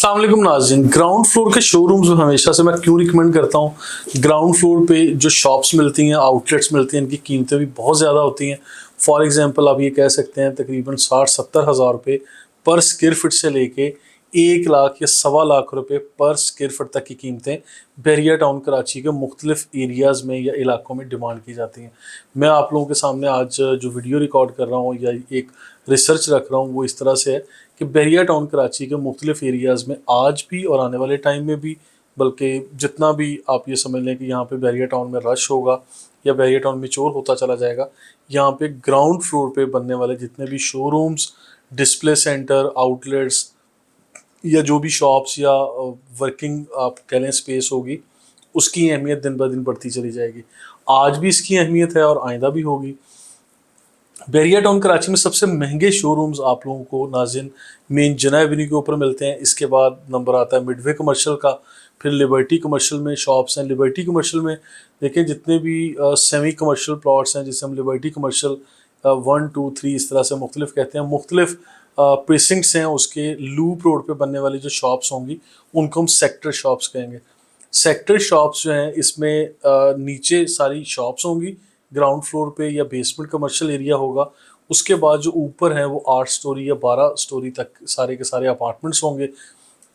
अस्सलाम वालेकुम नाज़रीन। ग्राउंड फ्लोर के शोरूम्स हमेशा से मैं क्यों रिकमेंड करता हूँ। ग्राउंड फ्लोर पे जो शॉप्स मिलती हैं, आउटलेट्स मिलती हैं, इनकी कीमतें भी बहुत ज़्यादा होती हैं। फॉर एग्जांपल आप ये कह सकते हैं तकरीबन 60-70 हज़ार रुपये पर स्क्वायर फिट से लेके 1 लाख या सवा लाख रुपए पर स्क्वायर फिट तक की कीमतें बहरिया टाउन कराची के मुख्तलिफ एरियाज़ में या इलाकों में डिमांड की जाती हैं। मैं आप लोगों के सामने आज जो वीडियो रिकॉर्ड कर रहा हूँ या एक रिसर्च रख रहा हूँ वो इस तरह से है कि बहरिया टाउन कराची के मुख्तलिफ एरियाज़ में आज भी और आने वाले टाइम में भी, बल्कि जितना भी आप ये समझ लें कि यहाँ पे बहरिया टाउन में रश होगा या बहरिया टाउन में चोर होता चला जाएगा, यहाँ पे ग्राउंड फ्लोर पे बनने वाले जितने भी शोरूम्स, डिस्प्ले सेंटर, आउटलेट्स या जो भी शॉप्स या वर्किंग आप कह लें स्पेस होगी, उसकी अहमियत दिन ब दिन बढ़ती चली जाएगी। आज भी इसकी अहमियत है और आइंदा भी होगी। बहरिया टाउन कराची में सबसे महंगे शोरूम्स आप लोगों को नाज़रीन मेन जना एवेन्यू के ऊपर मिलते हैं। इसके बाद नंबर आता है मिडवे कमर्शियल का, फिर लिबर्टी कमर्शियल में शॉप्स हैं। लिबर्टी कमर्शियल में देखें जितने भी सेमी कमर्शियल प्लॉट्स हैं, जिसे हम लिबर्टी कमर्शियल 1, 2, 3 इस तरह से मुख्तलिफ कहते हैं, मुख्तलिफ प्रिसिंक्ट्स हैं उसके। लूप रोड पे बनने वाली जो शॉप्स होंगी उनको हम सेक्टर शॉप्स कहेंगे। सेक्टर शॉप्स जो हैं इसमें नीचे सारी शॉप्स होंगी ग्राउंड फ्लोर पे या बेसमेंट कमर्शियल एरिया होगा। उसके बाद जो ऊपर है वो 8 स्टोरी या 12 स्टोरी तक सारे के सारे अपार्टमेंट्स होंगे।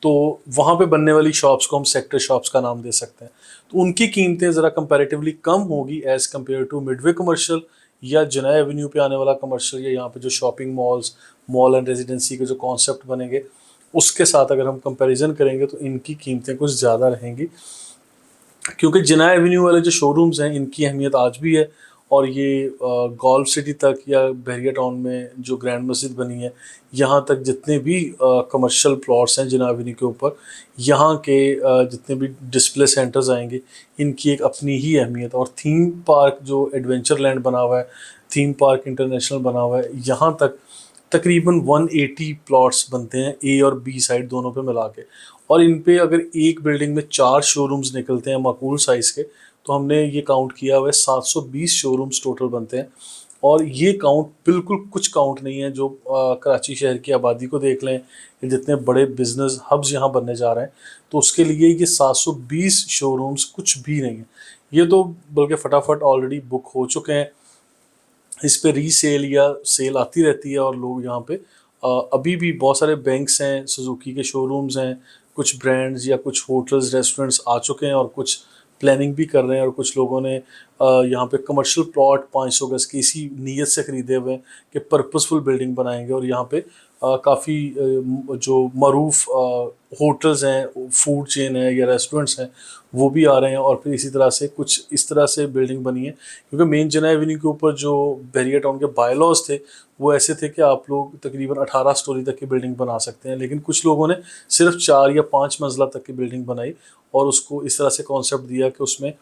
तो वहाँ पे बनने वाली शॉप्स को हम सेक्टर शॉप्स का नाम दे सकते हैं। तो उनकी कीमतें ज़रा कंपैरेटिवली कम होगी as compare to midway commercial या जना एवेन्यू पे आने वाला कमर्शियल, या यहाँ पे जो shopping malls, mall and residency के जो कॉन्सेप्ट बनेंगे उसके साथ अगर हम कंपैरिजन करेंगे तो इनकी कीमतें कुछ ज़्यादा रहेंगी। क्योंकि जना एवेन्यू वाले जो शोरूम्स हैं इनकी अहमियत आज भी है, और ये गोल्फ सिटी तक या बहरिया टाउन में जो ग्रैंड मस्जिद बनी है यहाँ तक जितने भी कमर्शियल प्लॉट्स हैं जना एवेन्यू के ऊपर, यहाँ के जितने भी डिस्प्ले सेंटर्स आएंगे इनकी एक अपनी ही अहमियत। और थीम पार्क जो एडवेंचर लैंड बना हुआ है, थीम पार्क इंटरनेशनल बना हुआ है, यहाँ तक तकरीबन 180 प्लॉट्स बनते हैं ए और बी साइड दोनों पे मिला के। और इन पे अगर एक बिल्डिंग में 4 शोरूम्स निकलते हैं माकूल साइज़ के, तो हमने ये काउंट किया हुआ है 720 शोरूम्स टोटल बनते हैं। और ये काउंट बिल्कुल कुछ काउंट नहीं है। जो कराची शहर की आबादी को देख लें, ये जितने बड़े बिजनेस हब्स यहाँ बनने जा रहे हैं, तो उसके लिए ये 720 शोरूम्स कुछ भी नहीं है। ये तो बल्कि फटाफट ऑलरेडी बुक हो चुके हैं। इस पे रीसेल या सेल आती रहती है और लोग यहाँ पे अभी भी बहुत सारे बैंक्स हैं, सुजुकी के शोरूम्स हैं, कुछ ब्रांड्स या कुछ होटल्स, रेस्टोरेंट्स आ चुके हैं और कुछ प्लानिंग भी कर रहे हैं। और कुछ लोगों ने यहाँ पे कमर्शियल प्लॉट 500 गज की इसी नीयत से ख़रीदे हुए हैं कि पर्पसफुल बिल्डिंग बनाएंगे। और यहाँ पे काफ़ी जो मरूफ होटल्स हैं, फूड चेन है या रेस्टोरेंट्स हैं, वो भी आ रहे हैं। और फिर इसी तरह से कुछ इस तरह से बिल्डिंग बनी है, क्योंकि मेन जना एवेन्यू के ऊपर जो बहरिया टाउन के बायलॉज थे वो ऐसे थे कि आप लोग तकरीबन 18 स्टोरी तक की बिल्डिंग बना सकते हैं, लेकिन कुछ लोगों ने सिर्फ 4 या 5 मंजिला तक की बिल्डिंग बनाई और उसको इस तरह से कॉन्सेप्ट दिया कि उसमें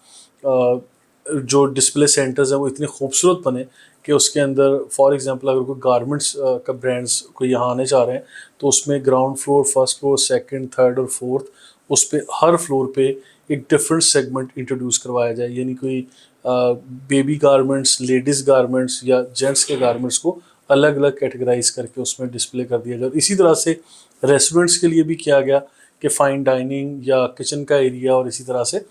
जो डिस्प्ले सेंटर्स हैं वो इतने खूबसूरत बने कि उसके अंदर फॉर एग्जांपल अगर कोई गारमेंट्स का ब्रांड्स कोई यहाँ आने जा रहे हैं तो उसमें ground floor, first floor, second, third और फोर्थ, उस पे हर फ्लोर पे एक डिफरेंट सेगमेंट इंट्रोड्यूस करवाया जाए। यानी कोई बेबी गारमेंट्स, लेडीज़ गारमेंट्स या जेंट्स के गारमेंट्स को अलग अलग कैटेगराइज करके उसमें डिस्प्ले कर दिया जाए। इसी तरह से रेस्टोरेंट्स के लिए भी किया गया कि फ़ाइन डाइनिंग या किचन का एरिया, और इसी तरह से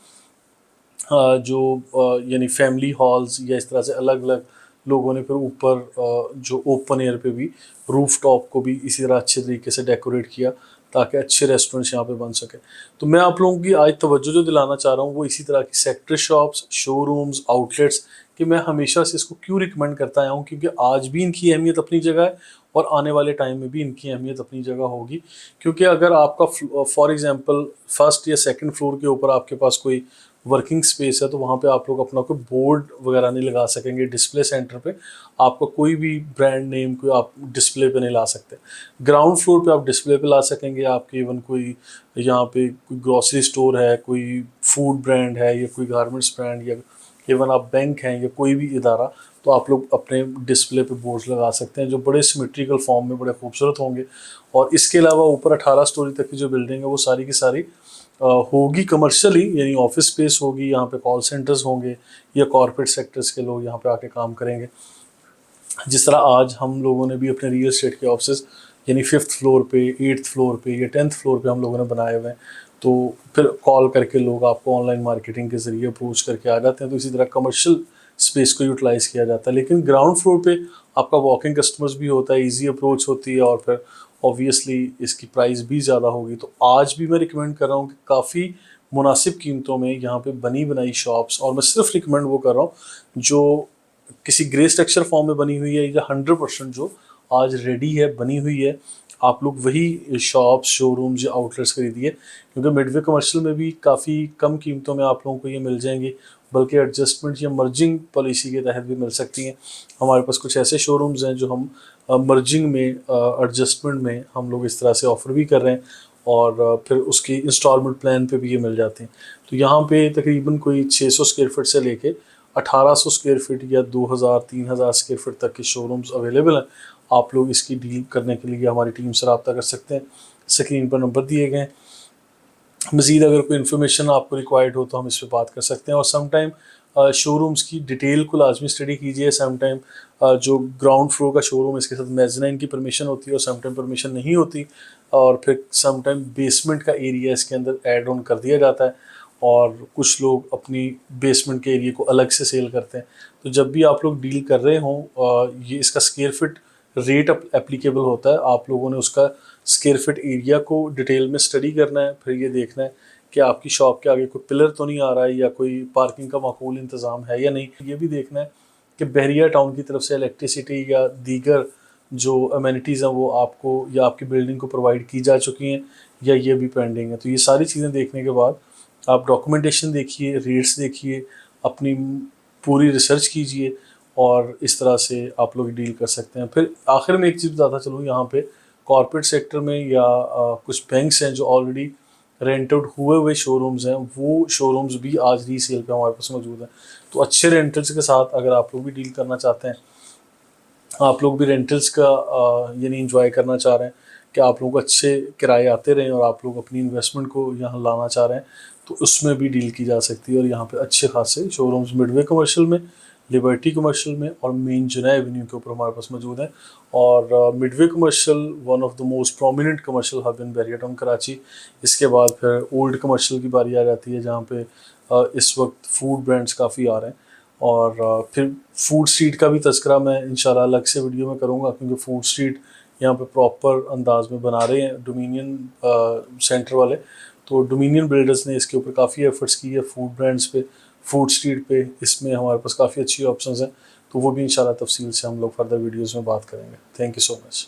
जो यानी फैमिली हॉल्स या इस तरह से अलग अलग लोगों ने फिर ऊपर जो ओपन एयर पे भी रूफ टॉप को भी इसी तरह अच्छे तरीके से डेकोरेट किया ताकि अच्छे रेस्टोरेंट्स यहाँ पे बन सके। तो मैं आप लोगों की आज तवज्जो जो दिलाना चाह रहा हूँ वो इसी तरह की सेक्टर शॉप्स, शोरूम्स, आउटलेट्स कि मैं हमेशा से इसको क्यों रिकमेंड करता आया हूँ, क्योंकि आज भी इनकी अहमियत अपनी जगह है और आने वाले टाइम में भी इनकी अहमियत अपनी जगह होगी। क्योंकि अगर आपका फॉर एग्जांपल फर्स्ट या सेकंड फ्लोर के ऊपर आपके पास कोई वर्किंग स्पेस है तो वहाँ पे आप लोग अपना कोई बोर्ड वगैरह नहीं लगा सकेंगे। डिस्प्ले सेंटर पे आपका कोई भी ब्रांड नेम कोई आप डिस्प्ले पे नहीं ला सकते। ग्राउंड फ्लोर पे आप डिस्प्ले पे ला सकेंगे। आपके इवन कोई यहाँ पे कोई ग्रॉसरी स्टोर है, कोई फूड ब्रांड है या कोई गारमेंट्स ब्रांड, या इवन आप बैंक हैं या कोई भी इदारा, तो आप लोग अपने डिस्प्ले पे बोर्ड्स लगा सकते हैं जो बड़े सिमेट्रिकल फॉर्म में बड़े खूबसूरत होंगे। और इसके अलावा ऊपर 18 स्टोरी तक की जो बिल्डिंग है वो सारी की सारी होगी कमर्शियली, यानी ऑफिस स्पेस होगी। यहाँ पे कॉल सेंटर्स होंगे या कॉर्पोरेट सेक्टर्स के लोग यहाँ पे आके काम करेंगे। जिस तरह आज हम लोगों ने भी अपने रियल एस्टेट के ऑफिस यानी 5th फ्लोर पे, 8th फ्लोर पे या 10th फ्लोर पे हम लोगों ने बनाए हुए हैं। तो फिर कॉल करके लोग आपको ऑनलाइन मार्केटिंग के ज़रिए अप्रोच करके आ जाते हैं, तो इसी तरह कमर्शियल स्पेस को यूटिलाइज़ किया जाता है। लेकिन ग्राउंड फ्लोर पे आपका वॉकिंग कस्टमर्स भी होता है, ईजी अप्रोच होती है, और फिर ऑब्वियसली इसकी प्राइस भी ज़्यादा होगी। तो आज भी मैं रिकमेंड कर रहा हूँ कि काफ़ी मुनासिब कीमतों में यहाँ पे बनी बनाई शॉप्स, और मैं सिर्फ रिकमेंड वो कर रहा हूँ जो किसी ग्रे स्ट्रक्चर फॉर्म में बनी हुई है, या 100% जो आज रेडी है, बनी हुई है, आप लोग वही शॉप्स, शोरूम्स या आउटलेट्स खरीदिए। क्योंकि मिडवे कमर्शियल में भी काफ़ी कम कीमतों में आप लोगों को ये मिल जाएंगी, बल्कि एडजस्टमेंट या मर्जिंग पॉलिसी के तहत भी मिल सकती हैं। हमारे पास कुछ ऐसे शोरूम्स हैं जो हम मर्जिंग में, एडजस्टमेंट में हम लोग इस तरह से ऑफ़र भी कर रहे हैं, और फिर उसकी इंस्टॉलमेंट प्लान पे भी ये मिल जाते हैं। तो यहाँ पे तकरीबन कोई 600 स्क्वायर फीट से लेके 1800 स्क्वायर फीट या 2000-3000 स्क्वायर फीट तक के शोरूम्स अवेलेबल हैं। आप लोग इसकी डील करने के लिए हमारी टीम से रब्ता कर सकते हैं। स्क्रीन पर नंबर दिए गए हैं। मज़ीद अगर कोई इन्फॉर्मेशन आपको रिक्वायर्ड हो तो हम इस पर बात कर सकते हैं। और सम टाइम शोरूम्स की डिटेल को लाजमी स्टडी कीजिए। सम टाइम जो ग्राउंड फ्लोर का शोरूम है, इसके साथ मेज़नाइन की परमिशन होती है और सम टाइम परमिशन नहीं होती, और फिर सम टाइम बेसमेंट का एरिया इसके अंदर ऐड ऑन कर दिया जाता है, और कुछ लोग अपनी बेसमेंट के एरिया को अलग से सेल करते हैं। तो जब भी आप लोग डील कर रहे हों, ये इसका स्क्वायर फीट रेट एप्लीकेबल होता है। आप लोगों ने उसका स्क्वायर फीट एरिया को डिटेल में स्टडी करना है, फिर ये देखना है कि आपकी शॉप के आगे कोई पिलर तो नहीं आ रहा है, या कोई पार्किंग का माकूल इंतज़ाम है या नहीं। ये भी देखना है कि बहरिया टाउन की तरफ से इलेक्ट्रिसिटी या दीगर जो अमेनिटीज़ हैं वो आपको या आपकी बिल्डिंग को प्रोवाइड की जा चुकी हैं, या ये भी पेंडिंग है। तो ये सारी चीज़ें देखने के बाद आप डॉक्यूमेंटेशन देखिए, रेट्स देखिए, अपनी पूरी रिसर्च कीजिए, और इस तरह से आप लोग डील कर सकते हैं। फिर आखिर में एक चीज़ बताता चलूँ, यहाँ पे कॉर्पोरेट सेक्टर में या कुछ बैंक्स हैं जो ऑलरेडी रेंट आउट हुए हुए शोरूम्स हैं, वो शोरूम्स भी आज रीसेल पे हमारे पास मौजूद हैं। तो अच्छे रेंटल्स के साथ अगर आप लोग भी डील करना चाहते हैं, आप लोग भी रेंटल्स का यानी इंजॉय करना चाह रहे हैं कि आप लोगों को अच्छे किराए आते रहें, और आप लोग अपनी इन्वेस्टमेंट को यहाँ लाना चाह रहे हैं, तो उसमें भी डील की जा सकती है। और यहाँ पे अच्छे खासे शोरूम्स मिडवे कमर्शियल में, लिबर्टी कमर्शियल में और मेन जुनैद एवेन्यू के ऊपर हमारे पास मौजूद हैं। और Midway commercial one of the most prominent commercial hub in Bahria town Karachi. इसके बाद फिर ओल्ड कमर्शियल की बारी आ जाती है, जहाँ पे इस वक्त फूड ब्रांड्स काफ़ी आ रहे हैं। और फिर फूड स्ट्रीट का भी तज़किरा मैं इंशाल्लाह अलग से वीडियो में करूँगा, क्योंकि फूड स्ट्रीट यहाँ पे प्रॉपर अंदाज में बना रहे हैं डोमिनियन सेंटर वाले। तो डोमिनियन बिल्डर्स ने इसके ऊपर काफ़ी एफर्ट्स की है फूड ब्रांड्स पे, फूड स्ट्रीट पे। इसमें हमारे पास काफ़ी अच्छी ऑप्शंस हैं, तो वो भी इंशाल्लाह तफसील से हम लोग फर्दर वीडियोज़ में बात करेंगे। Thank you so much.